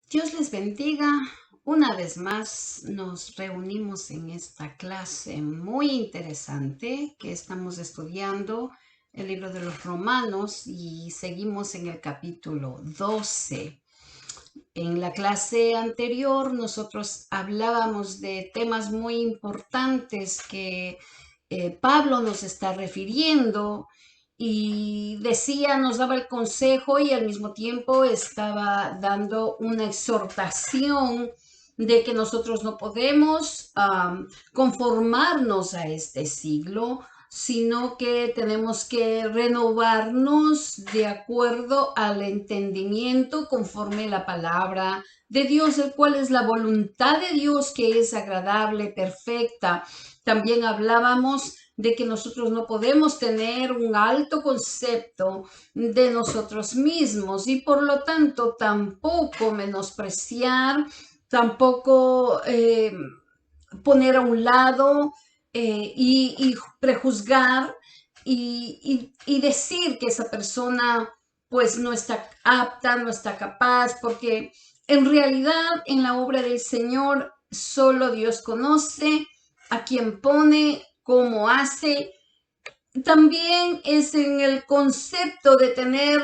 Dios les bendiga. Una vez más nos reunimos en esta clase muy interesante que estamos estudiando el libro de los Romanos y seguimos en el capítulo 12. En la clase anterior nosotros hablábamos de temas muy importantes que Pablo nos está refiriendo y decía, nos daba el consejo y al mismo tiempo estaba dando una exhortación de que nosotros no podemos conformarnos a este siglo, sino que tenemos que renovarnos de acuerdo al entendimiento conforme la palabra de Dios, el cual es la voluntad de Dios que es agradable, perfecta. También hablábamos de que nosotros no podemos tener un alto concepto de nosotros mismos y por lo tanto tampoco menospreciar, tampoco poner a un lado y prejuzgar y decir que esa persona pues no está apta, no está capaz, porque en realidad en la obra del Señor solo Dios conoce a quien pone, cómo hace. También es en el concepto de tener,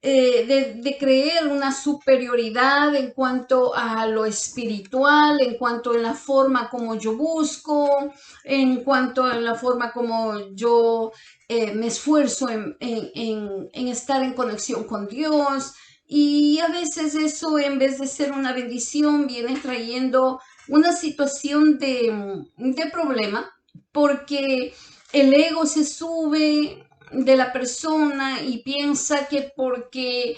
de creer una superioridad en cuanto a lo espiritual, en cuanto a la forma como yo busco, en cuanto a la forma como yo me esfuerzo en estar en conexión con Dios. Y a veces eso, en vez de ser una bendición, viene trayendo una situación de problema, porque el ego se sube de la persona y piensa que porque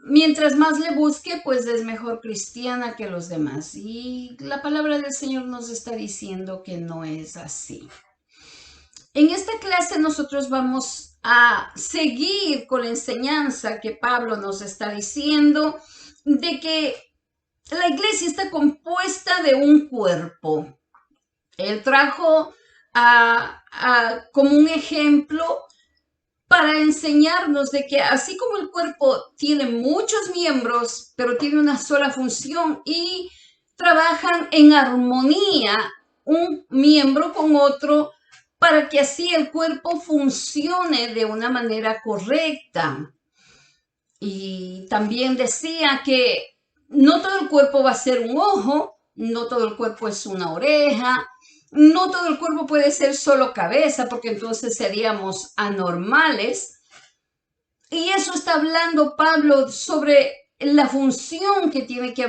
mientras más le busque, pues es mejor cristiana que los demás. Y la palabra del Señor nos está diciendo que no es así. En esta clase nosotros vamos a seguir con la enseñanza que Pablo nos está diciendo de que la iglesia está compuesta de un cuerpo. Él trajo como un ejemplo para enseñarnos de que así como el cuerpo tiene muchos miembros, pero tiene una sola función y trabajan en armonía un miembro con otro para que así el cuerpo funcione de una manera correcta. Y también decía que no todo el cuerpo va a ser un ojo, no todo el cuerpo es una oreja, no todo el cuerpo puede ser solo cabeza, porque entonces seríamos anormales. Y eso está hablando Pablo sobre la función que tiene que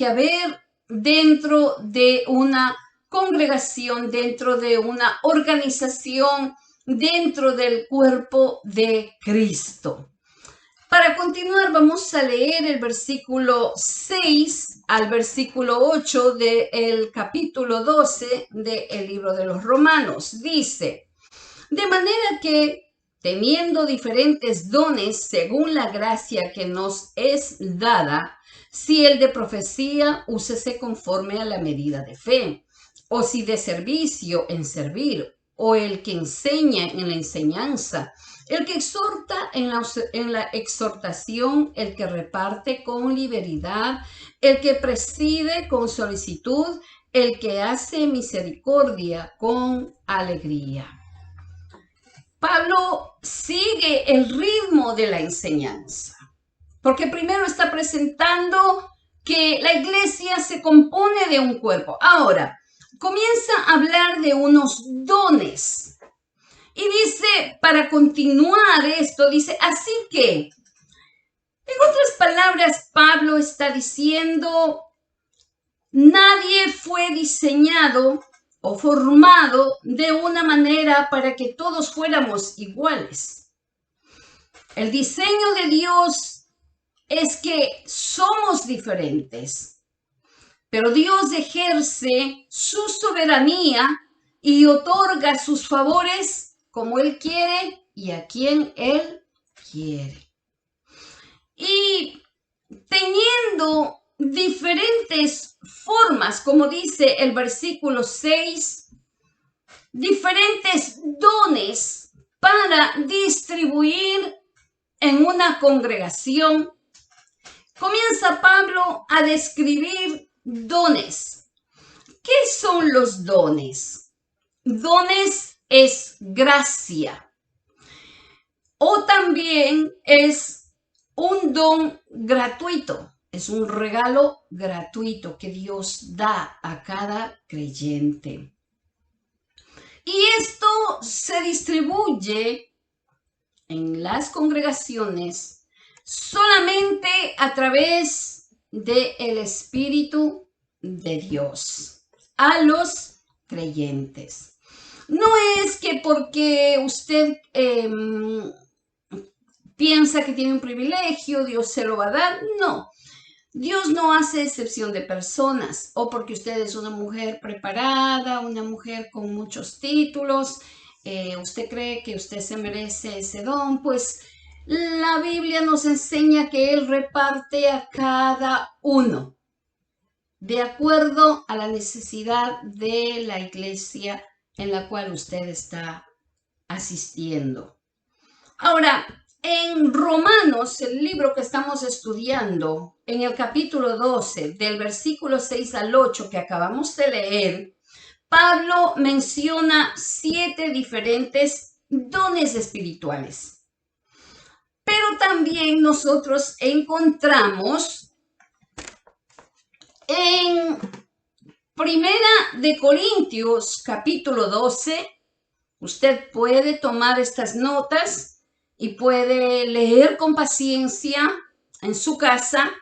haber dentro de una congregación, dentro de una organización, dentro del cuerpo de Cristo. Para continuar, vamos a leer el versículo 6 al versículo 8 del capítulo 12 del libro de los Romanos. Dice, de manera que, teniendo diferentes dones según la gracia que nos es dada, si el de profecía, úsese conforme a la medida de fe, o si de servicio, en servir, o el que enseña en la enseñanza, el que exhorta en la exhortación, el que reparte con liberalidad, el que preside con solicitud, el que hace misericordia con alegría. Pablo sigue el ritmo de la enseñanza, porque primero está presentando que la iglesia se compone de un cuerpo. Ahora, comienza a hablar de unos dones. Y dice, para continuar esto, dice, así que, en otras palabras, Pablo está diciendo, nadie fue diseñado o formado de una manera para que todos fuéramos iguales. El diseño de Dios es que somos diferentes, pero Dios ejerce su soberanía y otorga sus favores como Él quiere y a quien Él quiere. Y teniendo diferentes formas, como dice el versículo 6, diferentes dones para distribuir en una congregación, comienza Pablo a describir dones. ¿Qué son los dones? Dones es gracia. O también es un don gratuito. Es un regalo gratuito que Dios da a cada creyente. Y esto se distribuye en las congregaciones solamente a través del Espíritu de Dios a los creyentes. No es que porque usted piensa que tiene un privilegio, Dios se lo va a dar. No, Dios no hace excepción de personas, o porque usted es una mujer preparada, una mujer con muchos títulos, usted cree que usted se merece ese don. Pues la Biblia nos enseña que Él reparte a cada uno de acuerdo a la necesidad de la iglesia en la cual usted está asistiendo. Ahora, en Romanos, el libro que estamos estudiando, en el capítulo 12, del versículo 6 al 8 que acabamos de leer, Pablo menciona 7 diferentes dones espirituales. Pero también nosotros encontramos en Primera de Corintios, capítulo 12, usted puede tomar estas notas y puede leer con paciencia en su casa.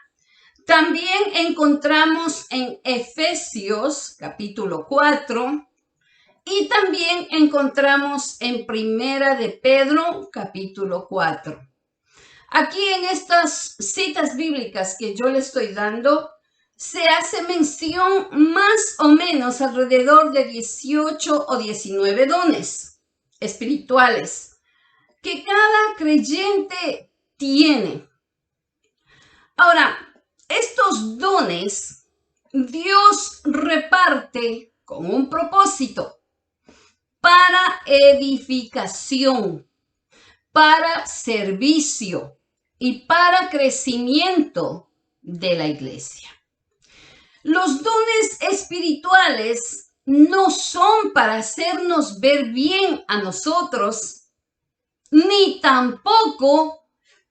También encontramos en Efesios capítulo 4 y también encontramos en Primera de Pedro capítulo 4. Aquí en estas citas bíblicas que yo le estoy dando, se hace mención más o menos alrededor de 18 o 19 dones espirituales que cada creyente tiene. Ahora, estos dones Dios reparte con un propósito: para edificación, para servicio y para crecimiento de la iglesia. Los dones espirituales no son para hacernos ver bien a nosotros, ni tampoco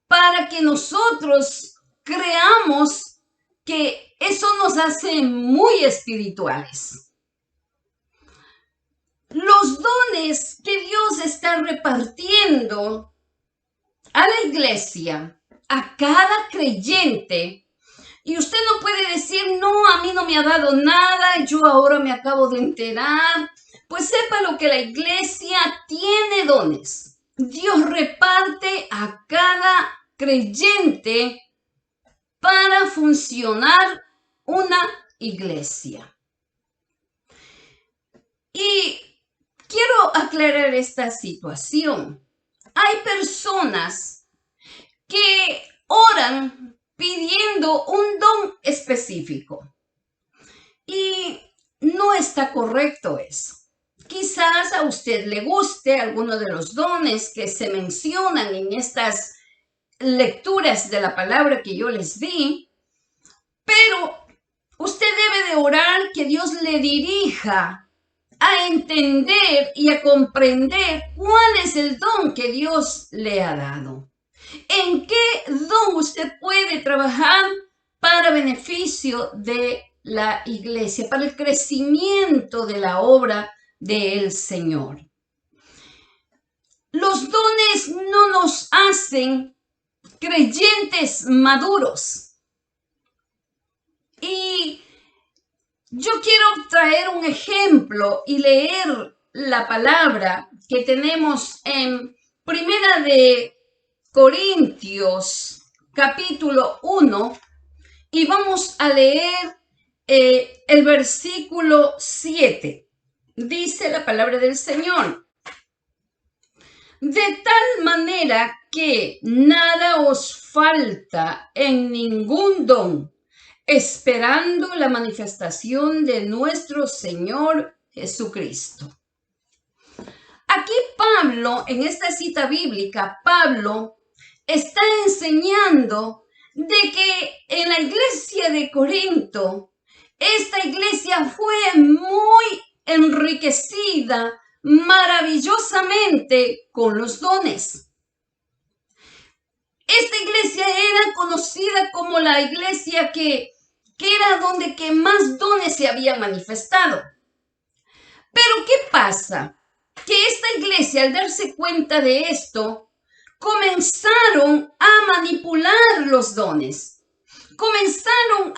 para que nosotros creamos que eso nos hace muy espirituales. Los dones que Dios está repartiendo a la iglesia, a cada creyente, y usted no puede decir, no, a mí no me ha dado nada, yo ahora me acabo de enterar. Pues sepa lo que la iglesia tiene dones. Dios reparte a cada creyente para funcionar una iglesia. Y quiero aclarar esta situación. Hay personas que oran pidiendo un don específico y no está correcto eso. Quizás a usted le guste alguno de los dones que se mencionan en estas lecturas de la palabra que yo les di, pero usted debe de orar que Dios le dirija a entender y a comprender cuál es el don que Dios le ha dado. ¿En qué don usted puede trabajar para beneficio de la iglesia, para el crecimiento de la obra del Señor? Los dones no nos hacen creyentes maduros. Y yo quiero traer un ejemplo y leer la palabra que tenemos en Primera de Corintios, capítulo 1, y vamos a leer el versículo 7. Dice la palabra del Señor: de tal manera que nada os falta en ningún don, esperando la manifestación de nuestro Señor Jesucristo. Aquí Pablo, en esta cita bíblica, Pablo está enseñando de que en la iglesia de Corinto, esta iglesia fue muy enriquecida maravillosamente con los dones. Esta iglesia era conocida como la iglesia que era donde que más dones se habían manifestado. Pero ¿qué pasa? Que esta iglesia, al darse cuenta de esto, comenzaron a manipular los dones. Comenzaron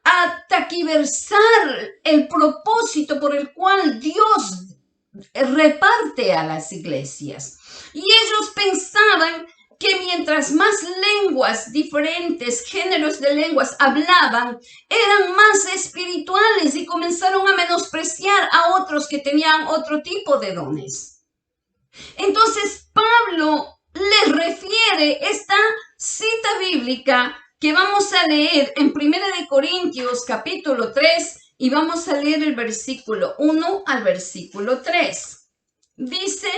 a taquiversar el propósito por el cual Dios reparte a las iglesias. Y ellos pensaban que mientras más lenguas diferentes, géneros de lenguas hablaban, eran más espirituales y comenzaron a menospreciar a otros que tenían otro tipo de dones. Entonces Pablo les refiere esta cita bíblica que vamos a leer en 1 Corintios capítulo 3 y vamos a leer el versículo 1 al versículo 3. Dice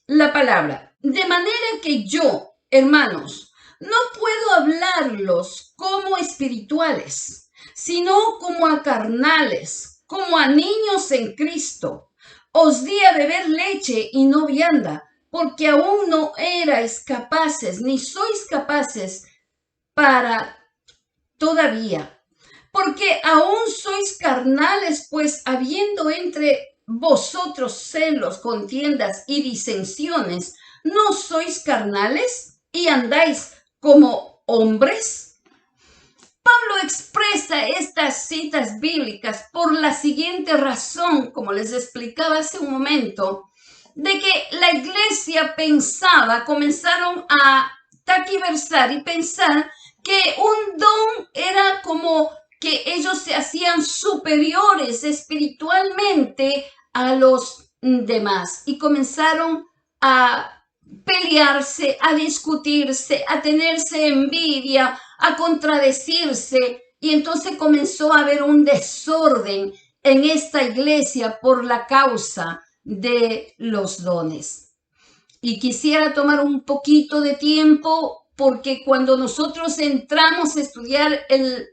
la palabra: de manera que yo, hermanos, no puedo hablarlos como espirituales, sino como a carnales, como a niños en Cristo. Os di a beber leche y no vianda, porque aún no erais capaces, ni sois capaces para todavía. Porque aún sois carnales, pues habiendo entre vosotros celos, contiendas y disensiones, ¿no sois carnales y andáis como hombres? Pablo expresa estas citas bíblicas por la siguiente razón, como les explicaba hace un momento, de que la iglesia comenzaron a taquiversar y pensar que un don era como que ellos se hacían superiores espiritualmente a los demás y comenzaron a pelearse, a discutirse, a tenerse envidia, a contradecirse, y entonces comenzó a haber un desorden en esta iglesia por la causa de los dones. Y quisiera tomar un poquito de tiempo porque cuando nosotros entramos a estudiar el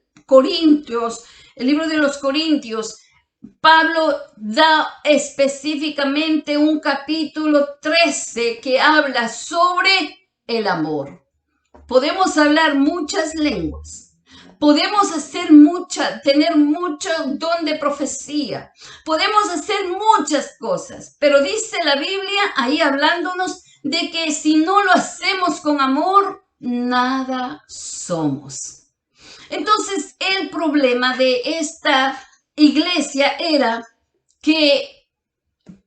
libro de los Corintios, Pablo da específicamente un capítulo 13 que habla sobre el amor. Podemos hablar muchas lenguas, podemos tener mucho don de profecía, podemos hacer muchas cosas, pero dice la Biblia ahí hablándonos de que si no lo hacemos con amor, nada somos. Entonces, el problema de esta iglesia era que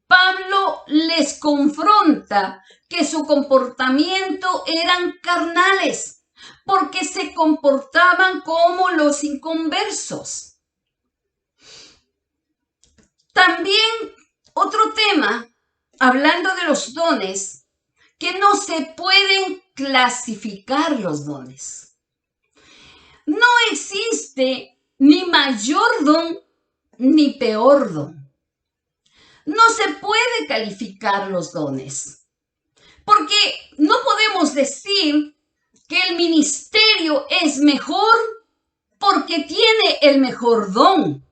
Pablo les confronta que su comportamiento eran carnales, porque se comportaban como los inconversos. También otro tema, hablando de los dones, que no se pueden clasificar los dones. No existe ni mayor don ni peor don. No se puede calificar los dones, porque no podemos decir que el ministerio es mejor porque tiene el mejor don.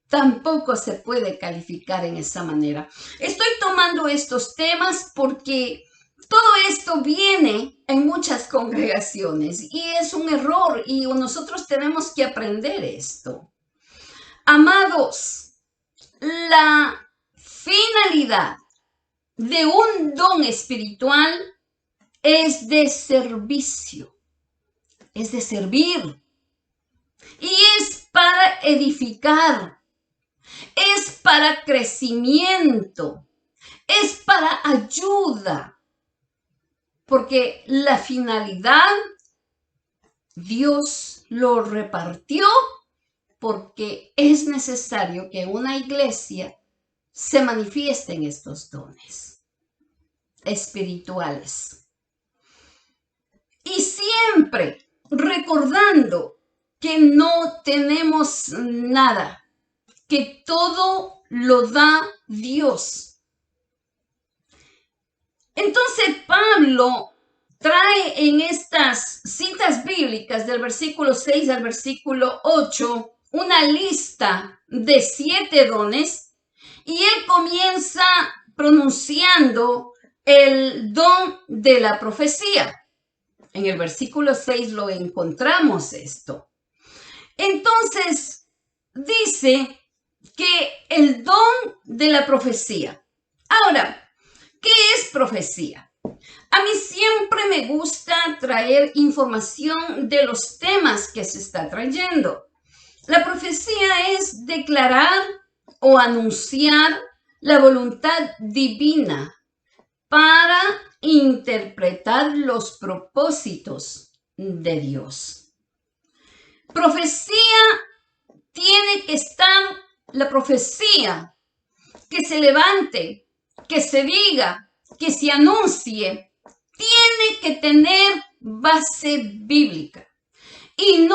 Tampoco se puede calificar en esa manera. Estoy tomando estos temas porque todo esto viene en muchas congregaciones y es un error y nosotros tenemos que aprender esto. Amados, la finalidad de un don espiritual es de servicio, es de servir y es para edificar, es para crecimiento, es para ayuda, porque la finalidad Dios lo repartió porque es necesario que una iglesia se manifiesten estos dones espirituales. Y siempre recordando que no tenemos nada, que todo lo da Dios. Entonces Pablo trae en estas citas bíblicas bíblicas del versículo 6 al versículo 8 una lista de 7 dones y él comienza pronunciando el don de la profecía. En el versículo 6 lo encontramos esto. Entonces, dice que el don de la profecía. Ahora, ¿qué es profecía? A mí siempre me gusta traer información de los temas que se está trayendo. La profecía es declarar o anunciar la voluntad divina para interpretar los propósitos de Dios. Profecía tiene que estar, la profecía que se levante, que se diga, que se anuncie, tiene que tener base bíblica. Y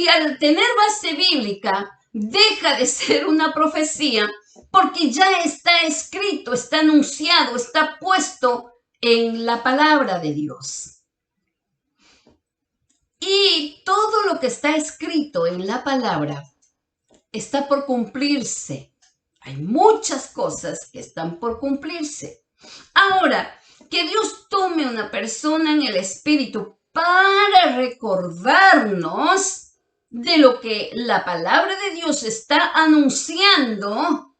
al tener base bíblica, deja de ser una profecía porque ya está escrito, está anunciado, está puesto en la palabra de Dios. Y todo lo que está escrito en la palabra está por cumplirse. Hay muchas cosas que están por cumplirse. Ahora, que Dios tome una persona en el espíritu para recordarnos de lo que la palabra de Dios está anunciando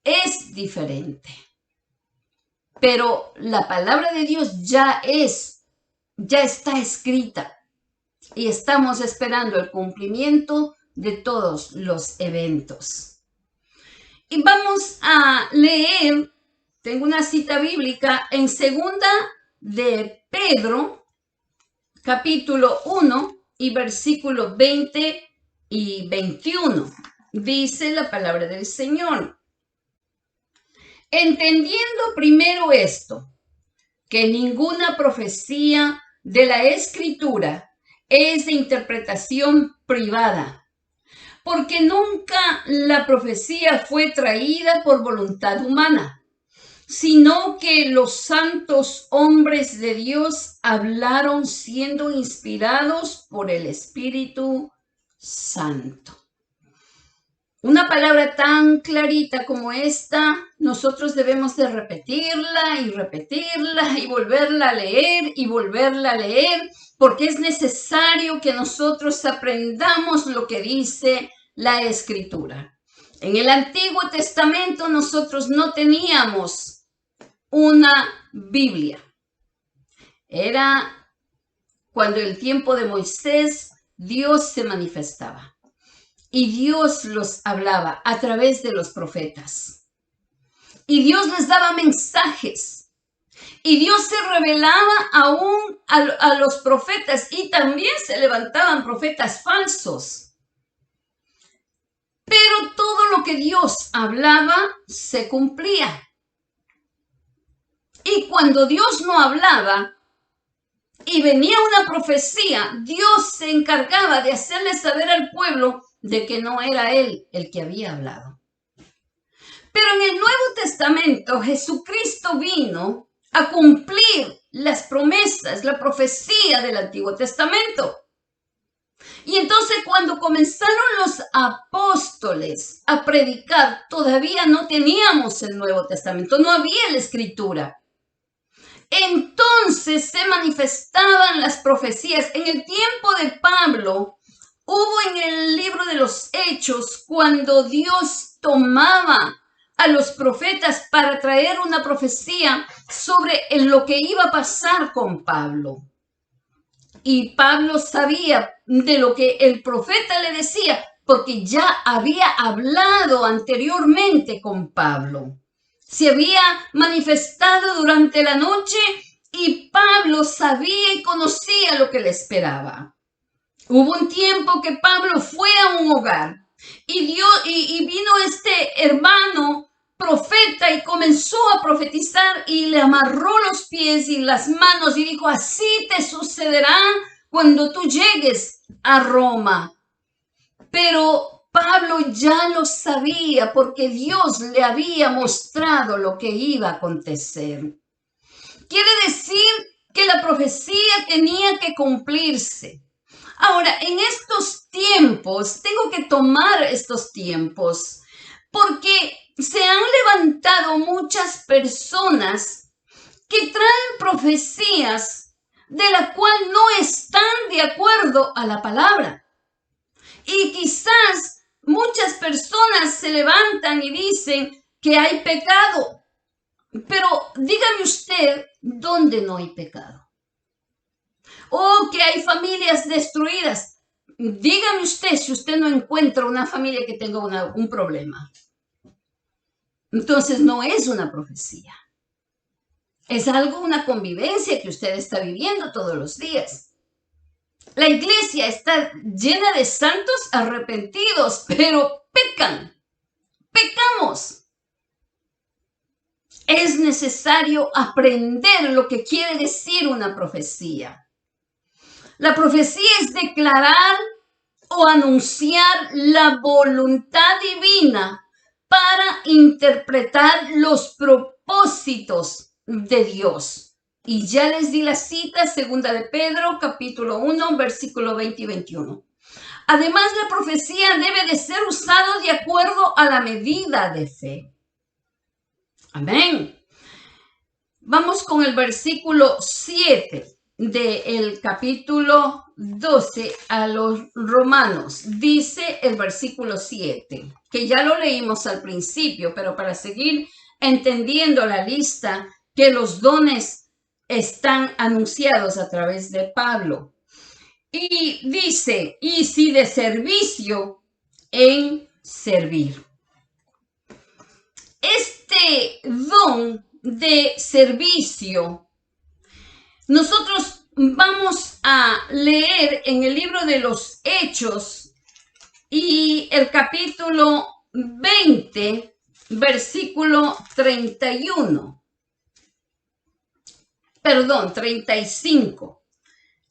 es diferente. Pero la palabra de Dios ya está escrita y estamos esperando el cumplimiento de todos los eventos. Y vamos a leer, tengo una cita bíblica en segunda de Pedro, capítulo 1 y versículos 20 y 21. Dice la palabra del Señor. Entendiendo primero esto, que ninguna profecía de la Escritura es de interpretación privada, porque nunca la profecía fue traída por voluntad humana, sino que los santos hombres de Dios hablaron siendo inspirados por el Espíritu Santo. Una palabra tan clarita como esta, nosotros debemos de repetirla y volverla a leer y volverla a leer, porque es necesario que nosotros aprendamos lo que dice la Escritura. En el Antiguo Testamento nosotros no teníamos una Biblia. Era cuando el tiempo de Moisés, Dios se manifestaba. Y Dios los hablaba a través de los profetas. Y Dios les daba mensajes. Y Dios se revelaba aún a los profetas. Y también se levantaban profetas falsos. Pero todo lo que Dios hablaba se cumplía. Y cuando Dios no hablaba y venía una profecía, Dios se encargaba de hacerle saber al pueblo de que no era él el que había hablado. Pero en el Nuevo Testamento, Jesucristo vino a cumplir las promesas, la profecía del Antiguo Testamento. Y entonces cuando comenzaron los apóstoles a predicar, todavía no teníamos el Nuevo Testamento, no había la Escritura. Entonces se manifestaban las profecías. En el tiempo de Pablo, hubo en el libro de los Hechos cuando Dios tomaba a los profetas para traer una profecía sobre lo que iba a pasar con Pablo. Y Pablo sabía de lo que el profeta le decía porque ya había hablado anteriormente con Pablo. Se había manifestado durante la noche y Pablo sabía y conocía lo que le esperaba. Hubo un tiempo que Pablo fue a un hogar y vino este hermano profeta y comenzó a profetizar y le amarró los pies y las manos y dijo: así te sucederá cuando tú llegues a Roma. Pero Pablo ya lo sabía porque Dios le había mostrado lo que iba a acontecer. Quiere decir que la profecía tenía que cumplirse. Ahora, en estos tiempos, tengo que tomar estos tiempos porque se han levantado muchas personas que traen profecías de la cual no están de acuerdo a la palabra. Y quizás muchas personas se levantan y dicen que hay pecado. Pero dígame usted, ¿dónde no hay pecado? O que hay familias destruidas. Dígame usted si usted no encuentra una familia que tenga un problema. Entonces no es una profecía. Es algo, una convivencia que usted está viviendo todos los días. La iglesia está llena de santos arrepentidos, pero pecan. Pecamos. Es necesario aprender lo que quiere decir una profecía. La profecía es declarar o anunciar la voluntad divina para interpretar los propósitos de Dios. Y ya les di la cita, 2 de Pedro, capítulo 1, versículo 20 y 21. Además, la profecía debe de ser usada de acuerdo a la medida de fe. Amén. Vamos con el versículo 7 del capítulo 12 a los Romanos. Dice el versículo 7, que ya lo leímos al principio, pero para seguir entendiendo la lista que los dones están anunciados a través de Pablo. Y dice, y si de servicio, en servir. Este don de servicio, nosotros vamos a leer en el libro de los Hechos y el capítulo 20, versículo 31. Perdón, 35.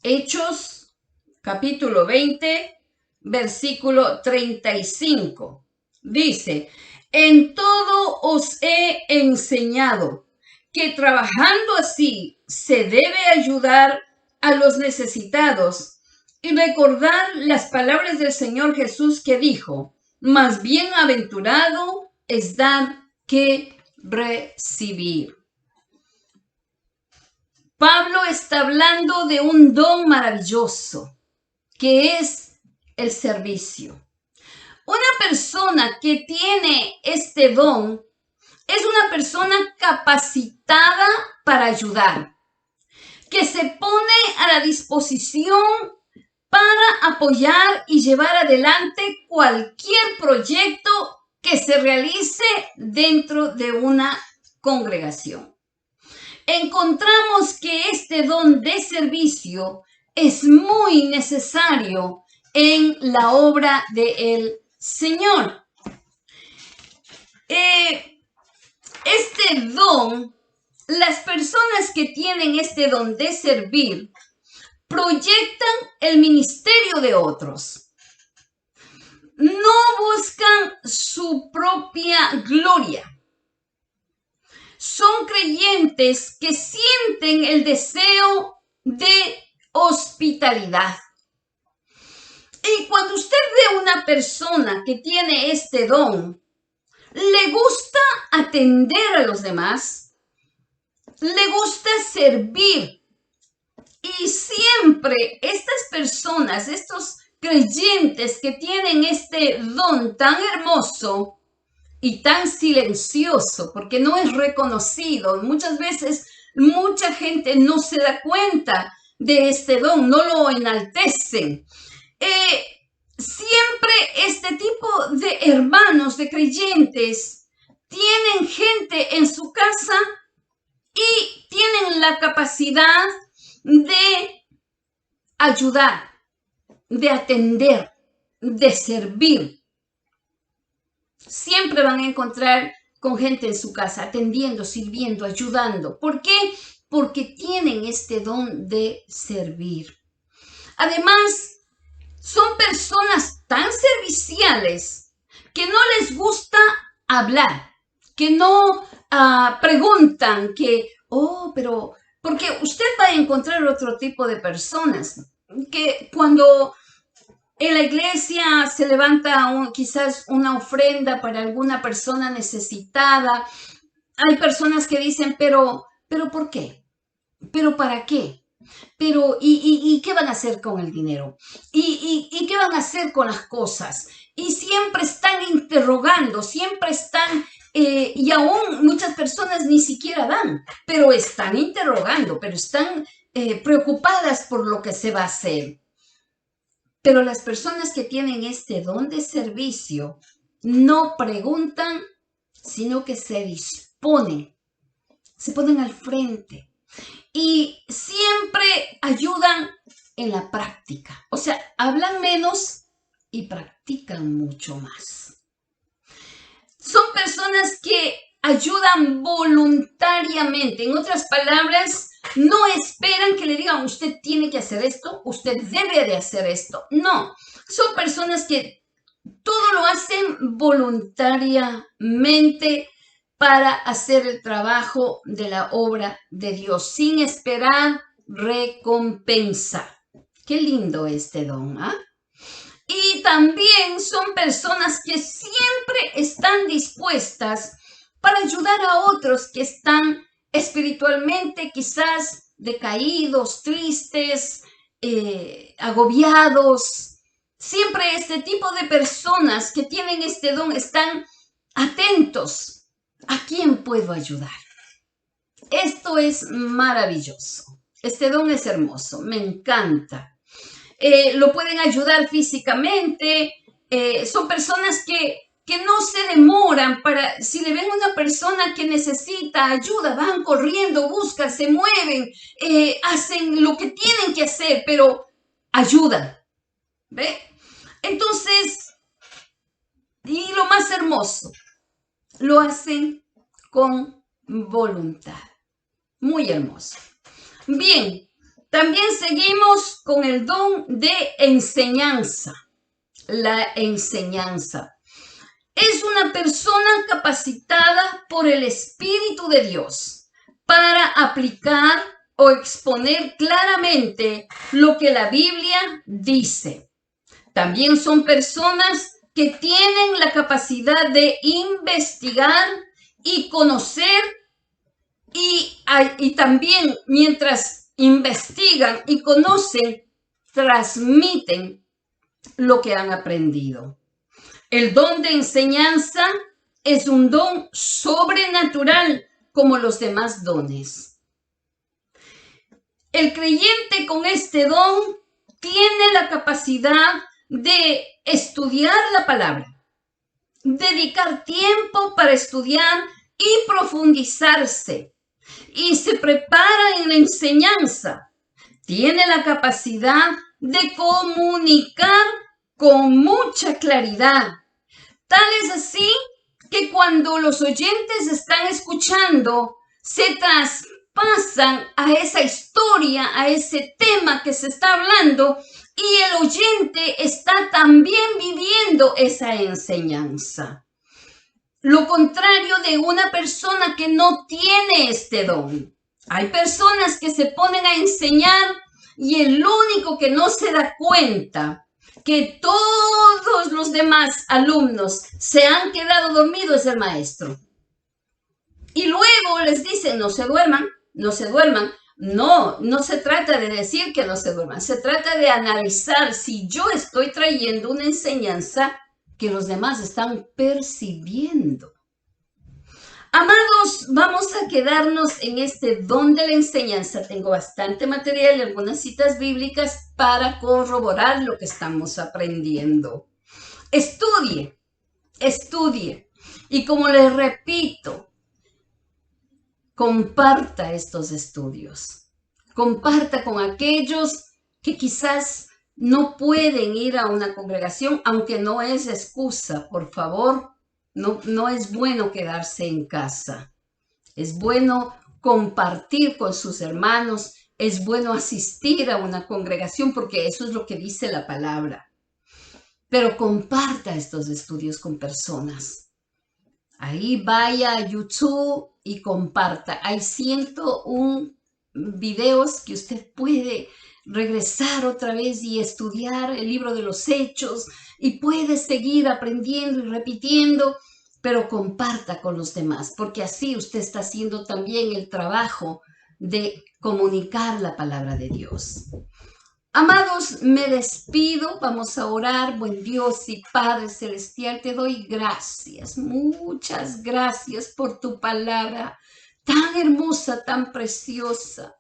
Hechos, capítulo 20, versículo 35. Dice, en todo os he enseñado que trabajando así se debe ayudar a los necesitados y recordar las palabras del Señor Jesús que dijo, más bienaventurado es dar que recibir. Pablo está hablando de un don maravilloso que es el servicio. Una persona que tiene este don es una persona capacitada para ayudar, que se pone a la disposición para apoyar y llevar adelante cualquier proyecto que se realice dentro de una congregación. Encontramos que este don de servicio es muy necesario en la obra del Señor. Este don, las personas que tienen este don de servir, proyectan el ministerio de otros. No buscan su propia gloria. Son creyentes que sienten el deseo de hospitalidad. Y cuando usted ve una persona que tiene este don, le gusta atender a los demás, le gusta servir. Y siempre estas personas, estos creyentes que tienen este don tan hermoso y tan silencioso, porque no es reconocido, muchas veces mucha gente no se da cuenta de este don, no lo enaltecen. Siempre este tipo de hermanos, de creyentes, tienen gente en su casa y tienen la capacidad de ayudar, de atender, de servir. Siempre van a encontrar con gente en su casa, atendiendo, sirviendo, ayudando. ¿Por qué? Porque tienen este don de servir. Además, son personas tan serviciales que no les gusta hablar, que no preguntan, que, pero Porque usted va a encontrar otro tipo de personas que cuando en la iglesia se levanta quizás una ofrenda para alguna persona necesitada, hay personas que dicen, pero ¿por qué? ¿Pero para qué? Pero, ¿y qué van a hacer con el dinero? ¿Y qué van a hacer con las cosas? Y siempre están interrogando, siempre están, y aún muchas personas ni siquiera dan, pero están interrogando, pero están preocupadas por lo que se va a hacer. Pero las personas que tienen este don de servicio no preguntan, sino que se disponen, se ponen al frente y siempre ayudan en la práctica. O sea, hablan menos y practican mucho más. Son personas que ayudan voluntariamente. En otras palabras, no esperan que le digan, usted tiene que hacer esto, usted debe de hacer esto. No, son personas que todo lo hacen voluntariamente para hacer el trabajo de la obra de Dios, sin esperar recompensa. Qué lindo este don, ¿ah? Y también son personas que siempre están dispuestas para ayudar a otros que están espiritualmente quizás decaídos, tristes, agobiados. Siempre este tipo de personas que tienen este don están atentos. ¿A quién puedo ayudar? Esto es maravilloso. Este don es hermoso, me encanta. Lo pueden ayudar físicamente. Son personas que no se demoran para, si le ven a una persona que necesita ayuda, van corriendo, buscan, se mueven, hacen lo que tienen que hacer, pero ayudan. ¿Ve? Entonces, y lo más hermoso, lo hacen con voluntad. Muy hermoso. Bien, también seguimos con el don de enseñanza. La enseñanza. Es una persona capacitada por el Espíritu de Dios para aplicar o exponer claramente lo que la Biblia dice. También son personas que tienen la capacidad de investigar y conocer y también mientras investigan y conocen, transmiten lo que han aprendido. El don de enseñanza es un don sobrenatural como los demás dones. El creyente con este don tiene la capacidad de estudiar la palabra, dedicar tiempo para estudiar y profundizarse, y se prepara en la enseñanza. Tiene la capacidad de comunicar con mucha claridad. Tal es así que cuando los oyentes están escuchando, se traspasan a esa historia, a ese tema que se está hablando, y el oyente está también viviendo esa enseñanza. Lo contrario de una persona que no tiene este don. Hay personas que se ponen a enseñar y el único que no se da cuenta que todos los demás alumnos se han quedado dormidos es el maestro. Y luego les dicen, no se duerman, no se duerman. No, no se trata de decir que no se duerman. Se trata de analizar si yo estoy trayendo una enseñanza que los demás están percibiendo. Amados, vamos a quedarnos en este don de la enseñanza. Tengo bastante material y algunas citas bíblicas para corroborar lo que estamos aprendiendo. Estudie, estudie. Y como les repito, comparta estos estudios. Comparta con aquellos que quizás no pueden ir a una congregación, aunque no es excusa, por favor. No es bueno quedarse en casa. Es bueno compartir con sus hermanos. Es bueno asistir a una congregación porque eso es lo que dice la palabra. Pero comparta estos estudios con personas. Ahí vaya a YouTube y comparta. Hay 101 videos que usted puede regresar otra vez y estudiar el libro de los Hechos y puede seguir aprendiendo y repitiendo, pero comparta con los demás, porque así usted está haciendo también el trabajo de comunicar la palabra de Dios. Amados, me despido, vamos a orar. Buen Dios y Padre Celestial, te doy gracias, muchas gracias por tu palabra tan hermosa, tan preciosa.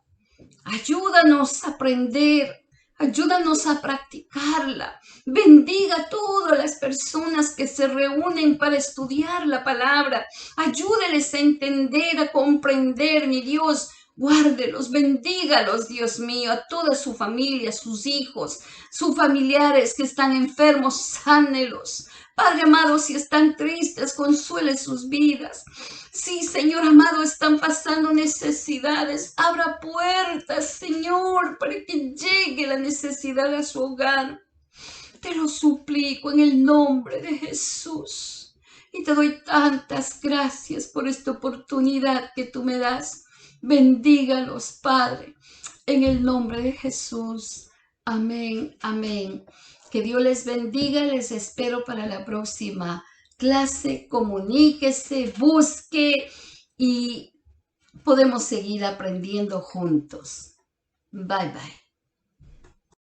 Ayúdanos a aprender, ayúdanos a practicarla. Bendiga a todas las personas que se reúnen para estudiar la palabra. Ayúdeles a entender, a comprender, mi Dios. Guárdelos, bendígalos, Dios mío, a toda su familia, sus hijos, sus familiares que están enfermos, sánelos. Padre amado, si están tristes, consuele sus vidas. Sí, Señor amado, están pasando necesidades. Abra puertas, Señor, para que llegue la necesidad a su hogar. Te lo suplico en el nombre de Jesús. Y te doy tantas gracias por esta oportunidad que tú me das. Bendígalos, Padre, en el nombre de Jesús. Amén, amén. Que Dios les bendiga. Les espero para la próxima clase. Comuníquese, busque y podemos seguir aprendiendo juntos. Bye, bye.